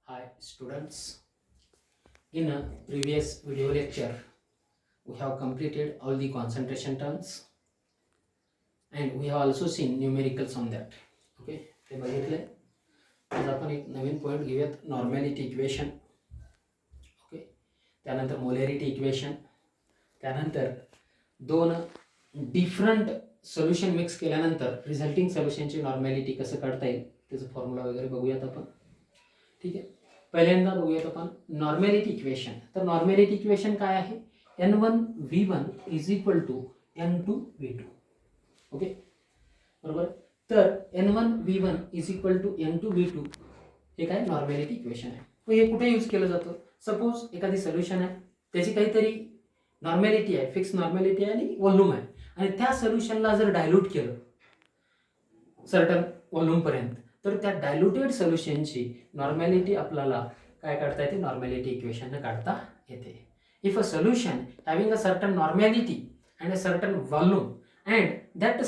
Hi students, in a previous video lecture we have completed all the concentration terms and we have also seen numericals on that. Okay, ते बघितले. आज आपण एक नवीन point घेऊयात, नॉर्मॅलिटी equation. Okay, त्यानंतर molarity equation, त्यानंतर दोन different solution mix केल्यानंतर रिझल्टिंग सोल्युशनची नॉर्मॅलिटी कसं काढता येईल त्याचं फॉर्म्युला वगैरे बघूयात आपण. ठीक आहे, पहिल्यांदा बघूयात आपण नॉर्मॅलिटी इक्वेशन. तर नॉर्मॅलिटी इक्वेशन काय आहे? n1v1 is equal to n2v2. Okay, बरोबर. तर n1v1 is equal to n2v2 हे काय नॉर्मॅलिटी इक्वेशन आहे. मग हे कुठे यूज केलं जातं? सपोज एखादी सोल्युशन आहे, त्याची काहीतरी नॉर्मॅलिटी आहे, फिक्स नॉर्मॅलिटी आहे आणि व्हॉल्यूम आहे, आणि त्या सोल्युशनला जर डायल्यूट केलं सर्टन व्हॉल्यूम पर्यंत, तर त्या डायल्युटेड सोल्युशनची नॉर्मॅलिटी आपल्याला काय काढता येते? नॉर्मॅलिटी इक्वेशन काढता येते. If a solution having a certain normality and a certain volume and that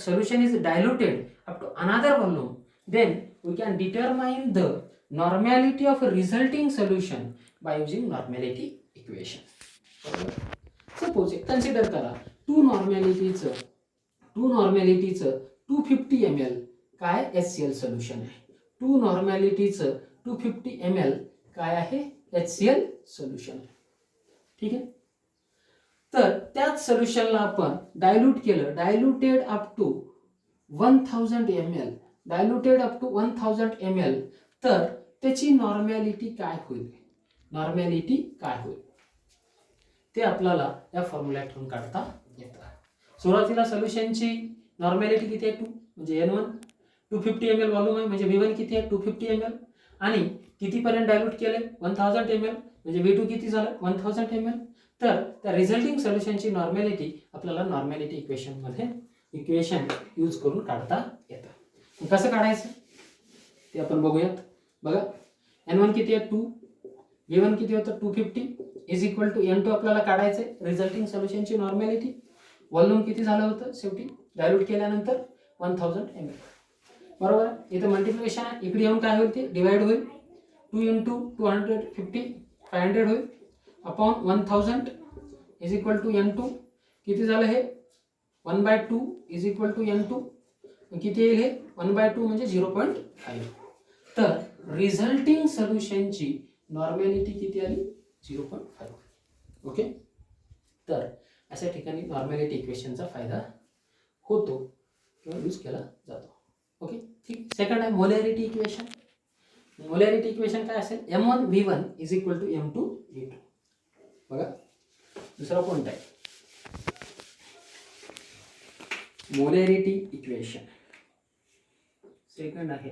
solution is diluted up to another volume, then we can determine the normality of a resulting solution by using normality equation. Suppose consider करा two normalities 250 ml काय HCl solution आहे. To नॉर्मॅलिटीच 250 ml काय आहे? HCl solution आहे. ठीक आहे, तर त्याच सोल्युशनला आपण डायल्यूट केलं, diluted up to 1000 ml, diluted up to 1000 ml, तर त्याची नॉर्मॅलिटी काय होईल? नॉर्मॅलिटी काय होईल ते आपल्याला या फॉर्म्युल्यात ठेवून काढता येतं. सुरुवातीला सोल्युशनची नॉर्मॅलिटी किती आहे? 2, म्हणजे n1 250 ml व्हॉल्यूम आहे, म्हणजे v1 किती आहे? 250 ml, आणि कितीपर्यंत डायल्यूट केले? 1000 ml, म्हणजे v2 किती झालं? 1000 ml. तर त्या रिझल्टिंग सोल्युशनची नॉर्मॅलिटी आपल्याला नॉर्मॅलिटी इक्वेशन मध्ये इक्वेशन यूज करून काढता येतं. कसं काढायचं ते आपण बघूयात. बघा, n1 किती आहे? 2, v1 किती होतं? 250 इज इक्वल टू n2 आपल्याला काढायचंय रिझल्टिंग सोल्युशनची नॉर्मॅलिटी. व्हॉल्यूम किती झालं होतं शेवटी डायल्यूट केल्यानंतर? 1000 ml. बरोबर. इथं मल्टिप्लिकेशन आहे, इकडे येऊन काय होईल? ते डिवाइड होईल. 2 into 250 500 होईल upon 1000 is equal to n2. किती झालं हे? 1/2 इज इक्वल टू n2. किती येईल हे? 1/2 म्हणजे 0.5. तर रिझल्टिंग सोल्युशनची नॉर्मॅलिटी किती आली? 0.5. ओके, तर अशा ठिकाणी नॉर्मॅलिटी इक्वेशनचा फायदा होतो किंवा यूज केला जातो. ओके, ठीक. सेकंड आहे मोलॅरिटी इक्वेशन. मोलॅरिटी इक्वेशन काय असेल? m1v1 is equal to m2v2. बघा, दुसरा पॉइंट आहे मोलॅरिटी इक्वेशन. सेकंड आहे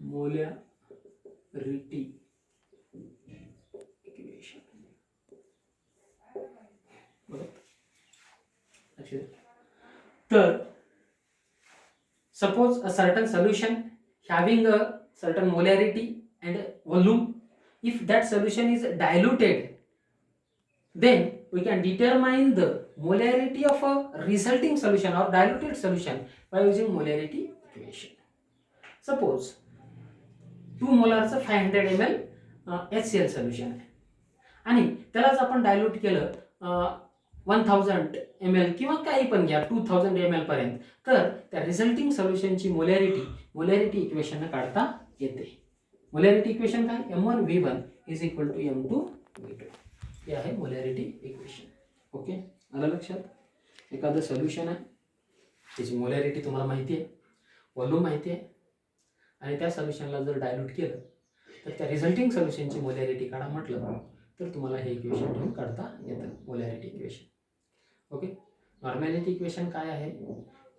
मोलॅरिटी इक्वेशन. तर suppose a certain solution having a certain molarity and volume, if that solution is diluted, then we can determine the molarity of a resulting solution or diluted solution by using molarity equation. Suppose 2 मोलारचं 500 ml HCl solution आहे आणि त्यालाच आपण dilute केलं 1000 ml किंवा काही पण घ्या 2000 ml पर्यंत, तर त्या रिझल्टिंग सोल्युशनची मोलॅरिटी इक्वेशन काढता येते. मोलॅरिटी इक्वेशन काय? m1v1 is equal to m2v2. हे आहे मोलॅरिटी इक्वेशन. ओके, आलं लक्षात? एखादं सोल्युशन आहे, त्याची मोलॅरिटी तुम्हाला माहिती आहे, व्हॉल्यूम माहिती आहे, आणि त्या सोल्युशनला जर डायल्यूट केलं तर त्या रिझल्टिंग सोल्युशनची मोलॅरिटी काढा म्हटलं तर तुम्हाला हे इक्वेशन ठेवून काढता येतं, मोलॅरिटी इक्वेशन. ओके, नॉर्मॅलिटी इक्वेशन काय आहे,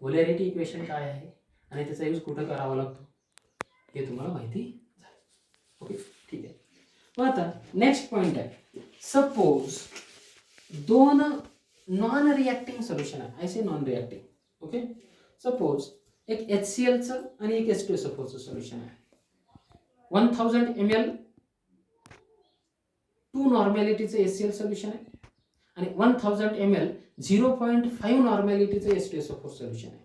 मोलॅरिटी इक्वेशन काय आहे, आणि त्याचा यूज कुठं करावा लागतो हे तुम्हाला माहिती झालं. ओके, ठीक आहे. मग आता नेक्स्ट पॉइंट आहे, सपोज दोन नॉन रिॲक्टिंग सोल्युशन आहे. ऐसे नॉन रिॲक्टिंग. ओके, सपोज एक HClचं आणि एक H2SO4चं सोल्युशन आहे. 1000 ml 2 नॉर्मॅलिटीचं HCl सोल्युशन आहे आणि 1000 ml 0.5 नॉर्मॅलिटीचं H2SO4 सोल्युशन आहे.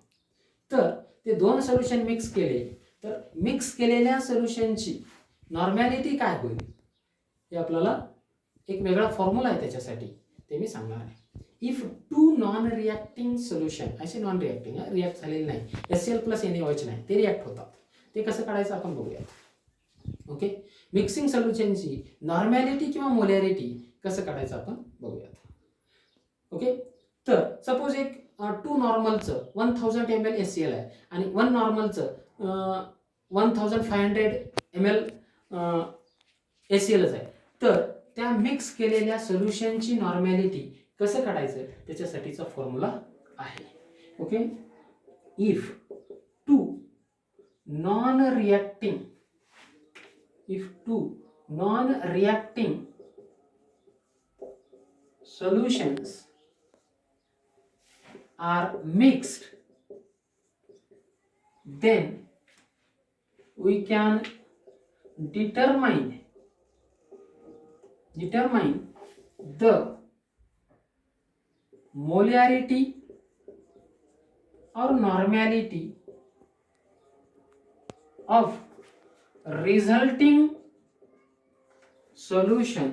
तर ते दोन सोल्युशन मिक्स केले तर मिक्स केलेल्या सोल्युशनची नॉर्मॅलिटी काय होईल हे आपल्याला एक वेगळा फॉर्म्युला आहे त्याच्यासाठी, ते मी सांगणार आहे. If two non reacting solution, असे नॉन रिॲक्टिंग रिॲक्ट झालेले नाही, HCl प्लस NaOH नाही, ते रिॲक्ट होतात. ते कसं काढायचं आपण बघूयात. ओके, मिक्सिंग सोल्युशनची नॉर्मॅलिटी किंवा मोलॅरिटी कसं काढायचं आपण बघूयात. ओके, तर सपोज एक 2 नॉर्मलचं 1000 ml HCl आहे आणि 1 नॉर्मलचं 1500 ml HClच आहे. तर त्या मिक्स केलेल्या सोल्युशनची नॉर्मॅलिटी कसं काढायचं त्याच्यासाठीचा फॉर्म्युला आहे. Okay, if two non reacting solutions are mixed, then we can determine the molarity or normality of resulting solution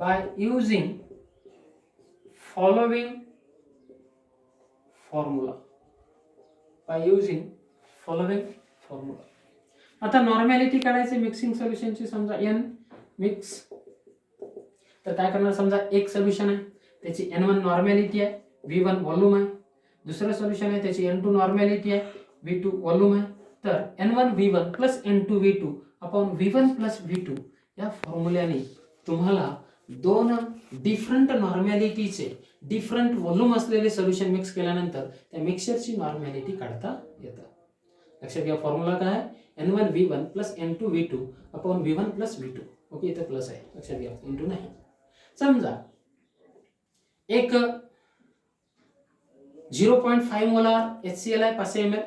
by using following formula. आता नॉर्मॅलिटी काढायचे मिक्सिंग सोल्युशनची, समजा n मिक्स, तर काय करणार, समजा एक सोल्युशन आहे त्याची N1 नॉर्मॅलिटी आहे, V1 व्हॉल्यूम आहे. दुसरं सोल्युशन आहे त्याची N2 नॉर्मॅलिटी आहे, V2 व्हॉल्यूम आहे. तर N1 V1 plus N2 V2 upon V1 plus V2 या फॉर्म्युल्याने तुम्हाला दोन डिफरंट नॉर्मॅलिटीचे डिफरंट व्हॉल्यूम असलेले सोल्युशन मिक्स केल्यानंतर त्या मिक्सचरची नॉर्मॅलिटी काढता येतं. लक्षात घ्या, फॉर्म्युला काय आहे, N1 V1 plus N2 V2 upon V1 plus V2. Okay, इथं प्लस आहे, लक्षात घ्या, इंटू नाही. समजा एक 0.5 मोलार HCl आहे 500 ml,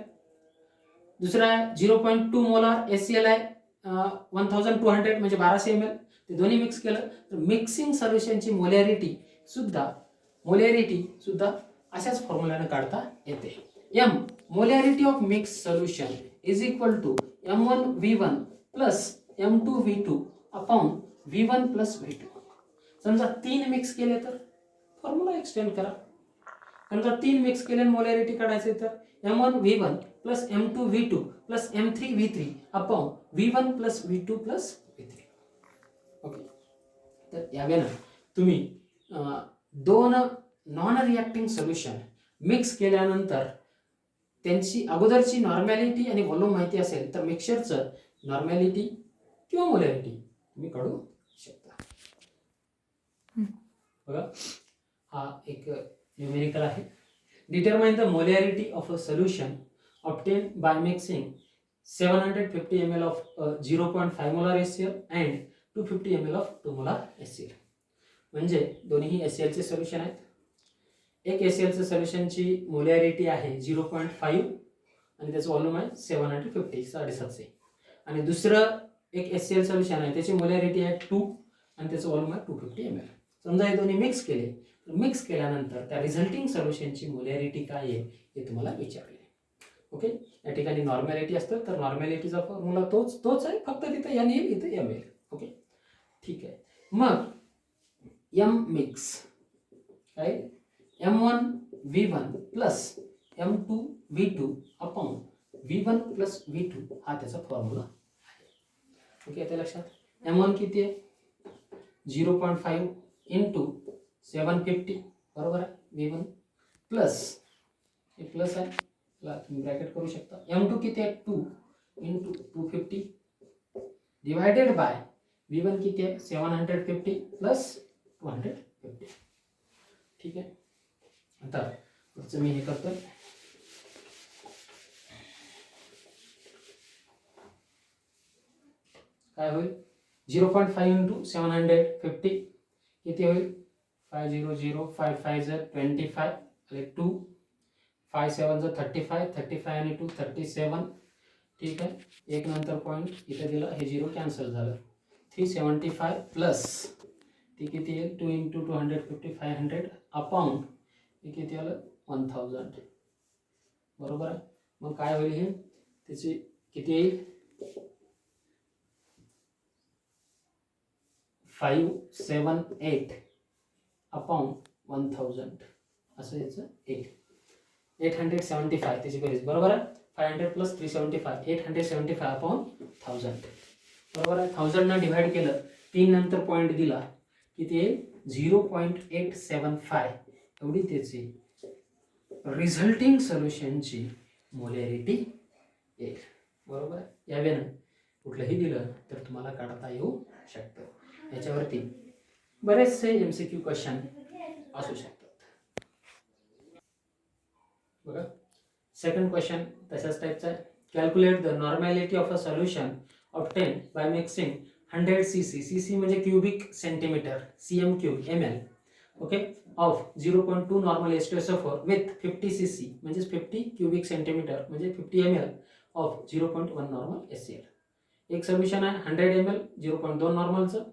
दुसरा आहे 0.2 मोलार HCl आहे 1200 म्हणजे 1200 ml. ते दोन्ही मिक्स केलं तर मिक्सिंग सोल्युशनची मोलॅरिटी सुद्धा अशाच फॉर्म्युल्याने काढता येते. M molarity of mix solution is equal to M1 V1 plus M2 V2 upon V1 plus V2. समजा 3 मिक्स केले तर फॉर्म्युला एक्सटेंड करा. समजा 3 मिक्स केले मोलॅरिटी काढायचे तर M1 V1 plus M2 V2 plus M3 V3 upon V1 plus V2 plus V3. Okay, तर यावेळेला तुम्ही दोन नॉन रिॲक्टिंग सोल्युशन मिक्स केल्यानंतर त्यांची अगोदरची नॉर्मॅलिटी आणि व्हॉल्यूम माहिती असेल तर मिक्सचरचं नॉर्मॅलिटी किंवा मोलॅरिटी तुम्ही काढू शकता. बघा, हा एक न्यूमेरिकल आहे. Determine the molarity of a solution obtain by mixing 750 ml of 0.5 molar HCl and 250 ml of 2 molar HCl. म्हणजे दोन्ही HCl चे सोल्युशन आहेत. एक HCl चे सोल्युशनची मोलॅरिटी आहे 0.5 आणि त्याचं व्हॉल्यूम आहे 750 750, आणि दुसरं एक HCl सोल्युशन आहे त्याची मोलॅरिटी आहे 2 आणि त्याचं व्हॉल्यूम आहे 250 ml. समजा हे दोन्ही मिक्स केले तर मिक्स केल्यानंतर त्या रिझल्टिंग सोल्युशनची मोलॅरिटी काय आहे हे तुम्हाला विचारले. ओके, या ठिकाणी नॉर्मॅलिटी असतं तर नॉर्मॅलिटीचा फॉर्म्युला तोच आहे, फक्त तिथं N येईल, इथं M येईल. ओके, ठीक आहे. मग M मिक्स काय, M1 V1 plus M2 V2 upon V1 plus V2 हा त्याचा फॉर्म्युला आहे. ओके, आता लक्षात, M1 किती आहे 0.5 इंटू 750 बरोबर आहे, V1 प्लस हे प्लस आहे, तुम्ही ब्रॅकेट करू शकता. M2 किती आहे 2 इंटू 250 डिवायडेड बाय V1 किती आहे 750 प्लस 250. ठीक आहे, आता पुढचं मी हे करतो. काय होईल 0.5 इंटू 750 किती होईल 500 5 5 25 आणि 2 5 7 35 35 आणि 2 37. ठीक आहे, एक नंतर पॉईंट इथे दिला, हे 0 कॅन्सल झालं. 375 प्लस ती किती येईल 2 इंटू 250 500 अपॉन हे किती आलं 1000 बरोबर आहे. मग काय होईल हे त्याची किती येईल 578 अपॉन 1000 असं याचं 875 त्याची बेरीज बरोबर आहे. 500 प्लस 375 875 अपॉन 1000 बरोबर आहे. 1000 न डिवाइड केलं 3 नंतर पॉईंट दिला की ते 0.875 एवढी त्याची रिझल्टिंग सोल्युशनची मोलॅरिटी येईल बरोबर आहे. यावेळेनं कुठलंही दिलं तर तुम्हाला काढता येऊ शकतं. याच्यावरती बरेचसे MCQ क्वेश्चन असू शकतात बघा. सेकंड क्वेश्चन तशाच टाईपचा आहे. Calculate the normality of a solution obtain by mixing 100 cc, cc म्हणजे cubic centimetre, cm cube ml, okay, of 0.2 normal H2SO4 with 50 cc म्हणजे 50 क्यूबिक सेंटीमीटर म्हणजे 50 ml ऑफ 0.1 नॉर्मल HCl. एक सोल्युशन आहे 100 ml 0.2 नॉर्मलचं,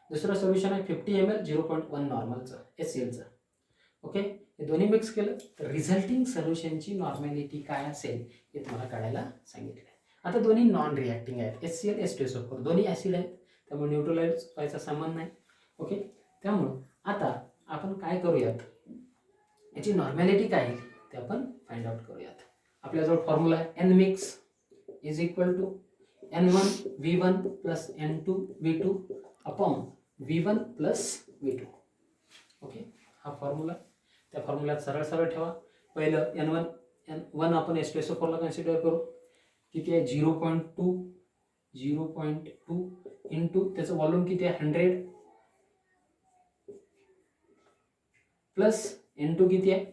दुसरं solution आहे 50 ml 0.1 नॉर्मलचं HClचं. Okay, हे दोन्ही mix केलं तर रिझल्टिंग सोल्युशनची नॉर्मॅलिटी काय असेल हे तुम्हाला काढायला सांगितलं. आता दोन्ही नॉन रिॲक्टिंग आहेत, HCl H2SO4 दोन्ही ॲसिड आहेत, त्यामुळे न्यूट्रलाइज व्हायचा संबंध नाही. ओके, त्यामुळं आता आपण काय करूयात, याची नॉर्मॅलिटी काय आहे ते आपण फाइंड आउट करूयात. आपल्याजवळ फॉर्म्युला आहे n mix is equal to n1 v1 plus n2 v2 upon v1 plus v2. Okay, हा फॉर्म्युला, त्या फॉर्म्युल्यात सरळ सरळ ठेवा. पहिलं n1 आपण H2SO4 ला कन्सिडर करू. किती आहे 0.2 इंटू त्याचं व्हॉल्यूम किती आहे 100 प्लस n2 किती आहे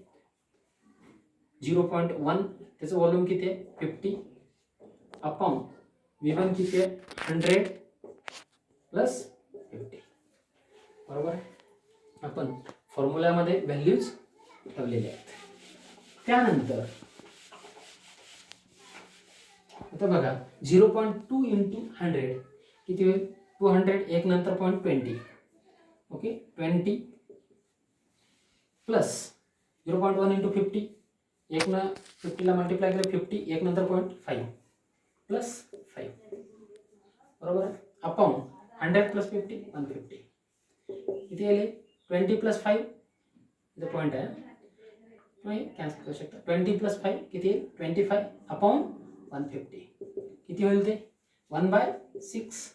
0.1 त्याचं व्हॉल्यूम किती आहे 50 अपॉन v1 किती आहे 100 प्लस 50 बरोबर आहे. आपण फॉर्म्युल्यामध्ये व्हॅल्यूज ठेवलेल्या आहेत. त्यानंतर आता बघा 0.2 इंटू 100 किती होईल 200, एक नंतर 0.20, ओके 20 प्लस 0.1 इंटू 50, एक न 50ला मल्टिप्लाय केलं 50, एक नंतर 0.5 प्लस 5 बरोबर आहे. अपॉन 100 प्लस 50 150 किती आले 20 प्लस 5 इथं पॉईंट आहे तुम्ही कॅन्सल करू शकता. 20 प्लस 5 किती आहे 25 अपॉन 150 किती होईल ते 1/6.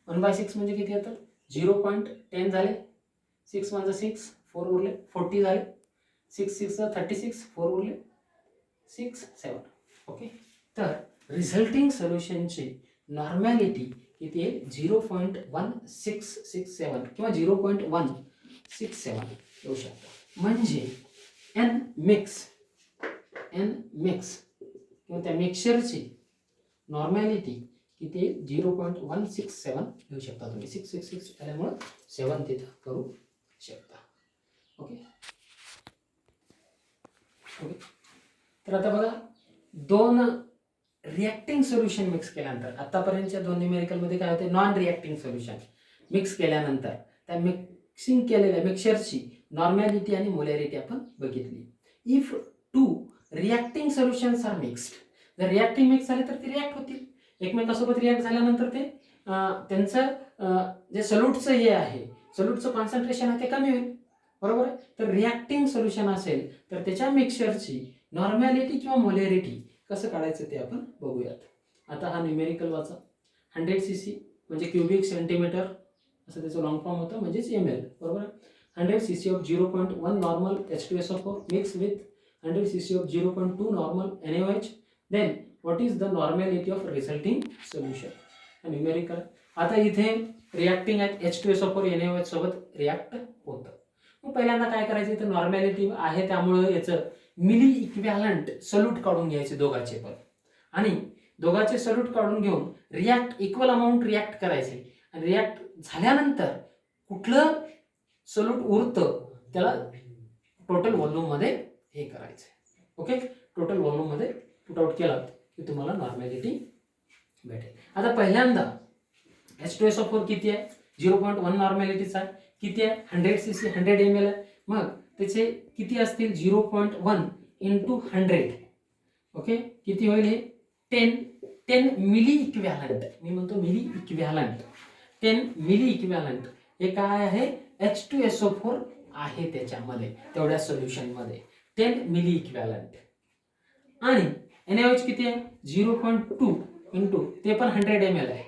1/6 म्हणजे किती येतं 0.10 झाले, 6 म्हणजे 6 4 उरले 40 झाले, 6 6 36 4 उरले 6 7. ओके, तर रिझल्टिंग सोल्युशनची नॉर्मॅलिटी किती आहे 0.1667 किंवा 0.167 येऊ शकतं. म्हणजे n मिक्स किंवा त्या मिक्सचरची नॉर्मॅलिटी किती 0.167 घेऊ शकता तुम्ही. 666 आल्यामुळं 7 तिथं करू शकता. ओके ओके, तर आता बघा दोन रिॲक्टिंग सोल्युशन मिक्स केल्यानंतर, आतापर्यंतच्या दोन न्यूमेरिकलमध्ये काय होते नॉन रिॲक्टिंग सोल्युशन मिक्स केल्यानंतर त्या मिक्सिंग केलेल्या मिक्सचरची नॉर्मॅलिटी आणि मोलॅरिटी आपण बघितली. If two reacting solutions are mixed, जर रिॲक्टिंग मिक्स झाले तर ते रिॲक्ट होतील एकमेकांसोबत. रिॲक्ट झाल्यानंतर ते त्यांचं जे सोल्यूटचं हे आहे सोल्यूटचं कॉन्सन्ट्रेशन आहे ते कमी होईल बरोबर आहे. तर रिॲक्टिंग सोल्युशन असेल तर त्याच्या मिक्सचरची नॉर्मॅलिटी किंवा मोलॅरिटी कसं काढायचं ते आपण बघूयात. आता हा न्यूमेरिकल वाचा. 100 cc म्हणजे क्यूबिक सेंटीमीटर असं त्याचं लॉंग फॉर्म होतं म्हणजेच ml बरोबर आहे. 100 cc of 0.1 normal H2SO4 mix with 100 cc of 0.2 normal NaOH. Then what is the normality of resulting solution numerical. आता इथे रिॲक्टिंग आहेत H2SO4 NaOH सोबत रिॲक्ट होतं. मग पहिल्यांदा काय करायचं इथं नॉर्मॅलिटी आहे त्यामुळे याचं मिली इक्विव्हॅलंट सोल्यूट काढून घ्यायचे दोघाचे पण, आणि दोघाचे सोल्यूट काढून घेऊन रिॲक्ट इक्वल अमाऊंट रिॲक्ट करायचे, आणि रिॲक्ट झाल्यानंतर कुठलं सोल्यूट उरतं त्याला टोटल व्हॉल्यूममध्ये हे करायचं. ओके, टोटल व्हॉल्यूममध्ये पुट आउट केला की तुम्हाला नॉर्मॅलिटी भेटेल. आता पहिल्यांदा H2SO4 किती आहे 0.1 नॉर्मॅलिटीचा आहे, किती आहे 100 cc 100 ml आहे. मग त्याचे किती असतील 0.1 इंटू 100. ओके, किती होईल हे 10 मिली इक्विव्हॅलंट. मी म्हणतो मिली इक्विव्हॅलंट 10 मिली इक्विव्हॅलंट हे काय आहे H2SO4 आहे त्याच्यामध्ये तेवढ्या सोल्युशन मध्ये 10 मिली इक्विव्हॅलंट आणि NaOH किती आहे 0.2 इंटू ते पण 100 ml आहे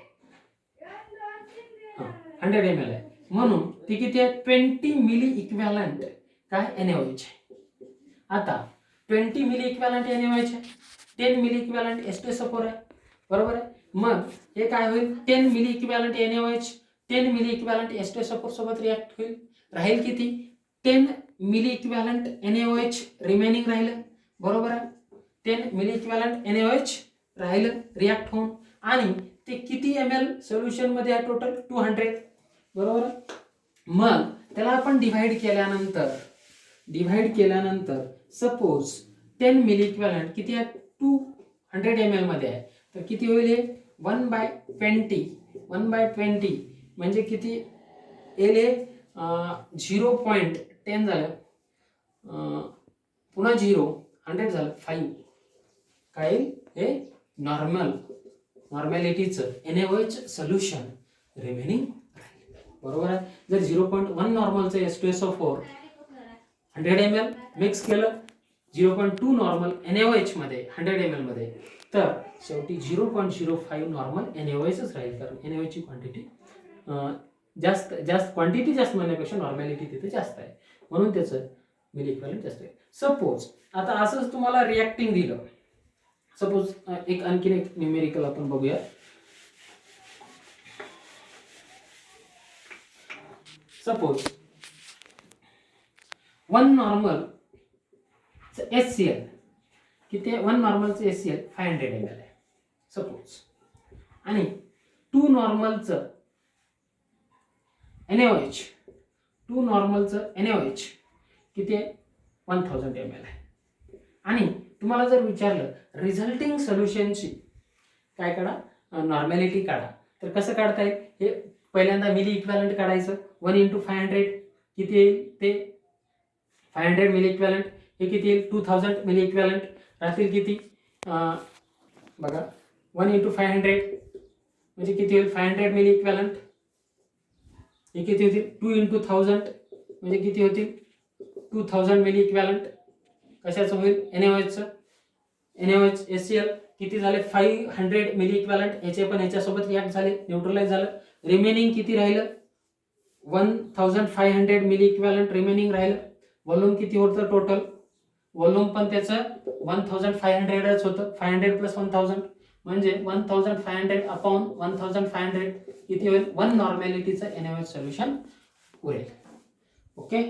100 ml आहे म्हणून ती किती आहे 20 मिली इक्विव्हॅलंट काय NaOH आहे. आता 20 मिली इक्विव्हॅलंट NaOH आहे 10 मिली इक्विव्हॅलंट H2SO4 आहे बरोबर आहे. मग हे काय होईल 10 मिली इक्विव्हॅलंट NaOH 10 मिली इक्विव्हॅलंट H2SO4 सोबत रिॲक्ट होईल. राहील किती 10 मिली इक्विव्हॅलंट NaOH रिमेनिंग राहिलं बरोबर आहे. 10 मिली इक्विव्हॅलंट NaOH राहिलं रिॲक्ट होऊन आणि ते किती ml सोल्युशन मध्ये आहे टोटल 200 बरोबर आहे. मग त्याला आपण डिवाइड केल्यानंतर सपोज 10 मिली इक्विव्हॅलंट किती आहे 200 ml मध्ये आहे तर किती होईल हे 1/20 म्हणजे किती येईल हे 0.10 झालं पुन्हा 0 100 झालं 5 काय हे नॉर्मॅलिटीचं NaOH सोल्युशन रिमेनिंग बरोबर आहे. जर 0.1 नॉर्मलचं H2SO4 100 ml मिक्स केलं 0.2 नॉर्मल NaOH मध्ये 100 ml मध्ये तर शेवटी 0.05 नॉर्मल NaOHच राहील कारण NaOH ची क्वांटिटी जास्त क्वांटिटी जास्त म्हणण्यापेक्षा नॉर्मॅलिटी तिथे जास्त आहे म्हणून त्याचं मिली इक्विव्हॅलंट जास्त आहे. सपोज आता असंच तुम्हाला रिॲक्टिंग दिलं सपोज आणखीन एक न्यूमेरिकल आपण बघूया. सपोज 1 नॉर्मल HCl किती 1 नॉर्मलचं HCl 500 ml आहे सपोज आणि 2 नॉर्मलचं NaOH किती आहे 1000 ml आहे. आणि तुम्हाला जर विचारलं रिझल्टिंग सोल्युशनची काय काढा नॉर्मॅलिटी काढा तर कसं काढता येईल हे पहिल्यांदा मिली इक्विव्हॅलंट काढायचं 1 × 500 किती येईल ते 500 मिली इक्विव्हॅलंट हे किती येईल 2000 मिली इक्विव्हॅलंट राहतील किती बघा 1 × 500 म्हणजे किती होईल 500 मिली इक्विव्हॅलंट हे किती होतील 2 × 1000 म्हणजे किती होतील 2000 मिली इक्विव्हॅलंट कशाचं होईल NaOH HCl किती झाले 500 मिली इक्विव्हॅलंट याचे पण याच्यासोबत रिॲक्ट झाले न्यूट्रलाइज झालं रिमेनिंग किती राहिलं 1500 मिली इक्विव्हॅलंट रिमेनिंग राहिलं. व्हॉल्यूम किती होतं टोटल व्हॉल्यूम पण त्याचं 1500च होतं 500 + 1000 म्हणजे 1500 अपॉन 1500 किती होईल 1 नॉर्मॅलिटीचं NaOH सोल्युशन होईल. ओके